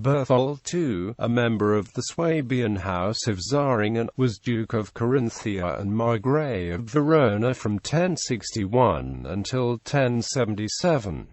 Berthold II, a member of the Swabian House of Zähringen, was Duke of Carinthia and Margrave of Verona from 1061 until 1077.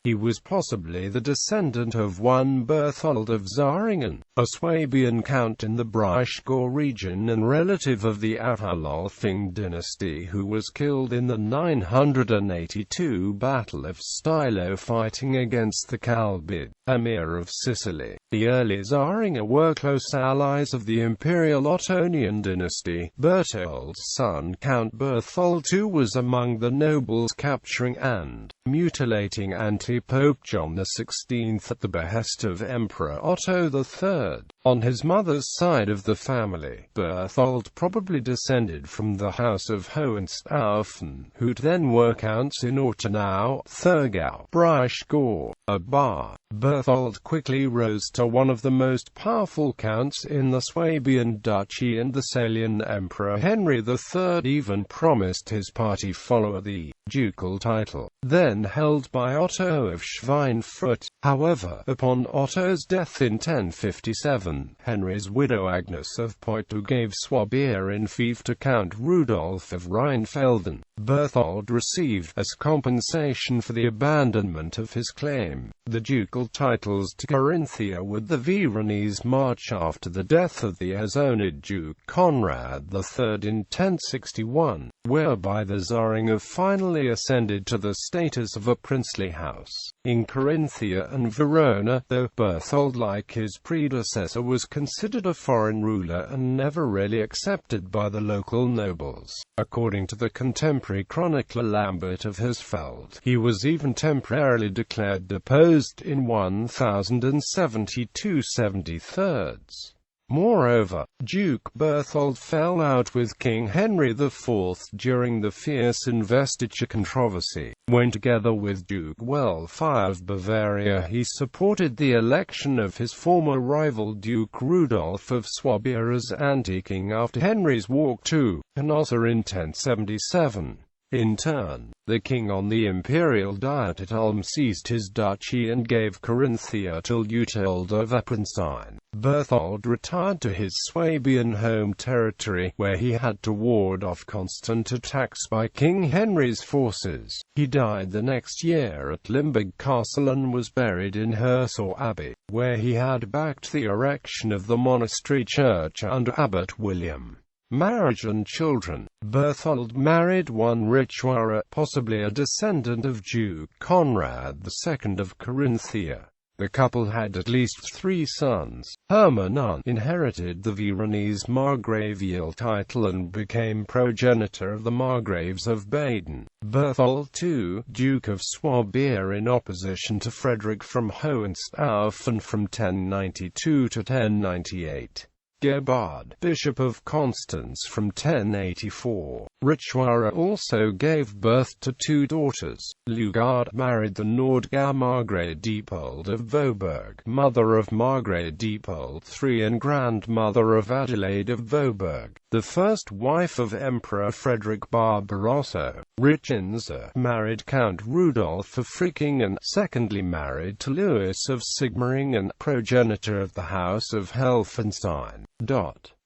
He was possibly the descendant of one Berthold of Zähringen, a Swabian count in the Breisgau region and relative of the Avalolfing dynasty who was killed in the 982 Battle of Stylo fighting against the Calbid, Emir of Sicily. The early Zähringer were close allies of the imperial Ottonian dynasty. Berthold's son Count Berthold II was among the nobles capturing and mutilating anti-Pope John XVI at the behest of Emperor Otto III. On his mother's side of the family, Berthold probably descended from the House of Hohenstaufen, who then were counts in Ortenau, Thurgau, Breisgau, and Bar. Berthold quickly rose to one of the most powerful counts in the Swabian Duchy, and the Salian Emperor Henry III even promised his party follower the ducal title, then held by Otto of Schweinfurt. However, upon Otto's death in 1057, Henry's widow Agnes of Poitou gave Swabia in fief to Count Rudolf of Rheinfelden. Berthold received, as compensation for the abandonment of his claim, the ducal titles to Carinthia with the Veronese March after the death of the Azonid Duke Conrad III in 1061, whereby the Zähringer finally ascended to the status of a princely house. In Carinthia and Verona, though Berthold, like his predecessor, was considered a foreign ruler and never really accepted by the local nobles. According to the contemporary chronicler Lambert of Hersfeld, he was even temporarily declared deposed in 1072/73. Moreover, Duke Berthold fell out with King Henry IV during the fierce investiture controversy, when together with Duke Wulfire of Bavaria he supported the election of his former rival Duke Rudolf of Swabia as anti-king after Henry's walk to Canossa in 1077. In turn, the king on the imperial diet at Ulm seized his duchy and gave Carinthia to Leuthold of Eppenstein. Berthold retired to his Swabian home territory, where he had to ward off constant attacks by King Henry's forces. He died the next year at Limburg Castle and was buried in Hirsau Abbey, where he had backed the erection of the monastery church under Abbot William. Marriage and children. Berthold married one Richuara, possibly a descendant of Duke Conrad II of Carinthia. The couple had at least 3 sons. Hermann inherited the Veronese Margravial title and became progenitor of the Margraves of Baden. Berthold II, Duke of Swabia, in opposition to Frederick from Hohenstaufen from 1092 to 1098. Gebhard, Bishop of Constance from 1084. Richuara also gave birth to 2 daughters. Lugard married the Nordgau Margrave Diepold of Vohburg, mother of Margrave Diepold III and grandmother of Adelaide of Vohburg, the first wife of Emperor Frederick Barbarossa. Richenza married Count Rudolf of Frickingen, secondly married to Louis of Sigmaringen, progenitor of the House of Helfenstein.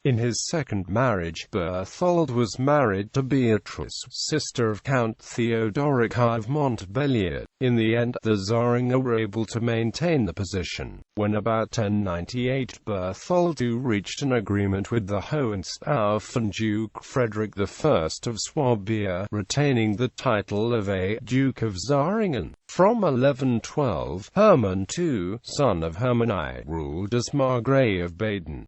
In his second marriage, Berthold was married to Beatrice, sister of Count Theodoric of Montbellier. In the end, the Zähringer were able to maintain the position. When about 1098, Berthold II reached an agreement with the Hohenstaufen Duke Frederick I of Swabia, retaining the title of a Duke of Zähringen. From 1112, Hermann II, son of Hermann I, ruled as Margrave of Baden.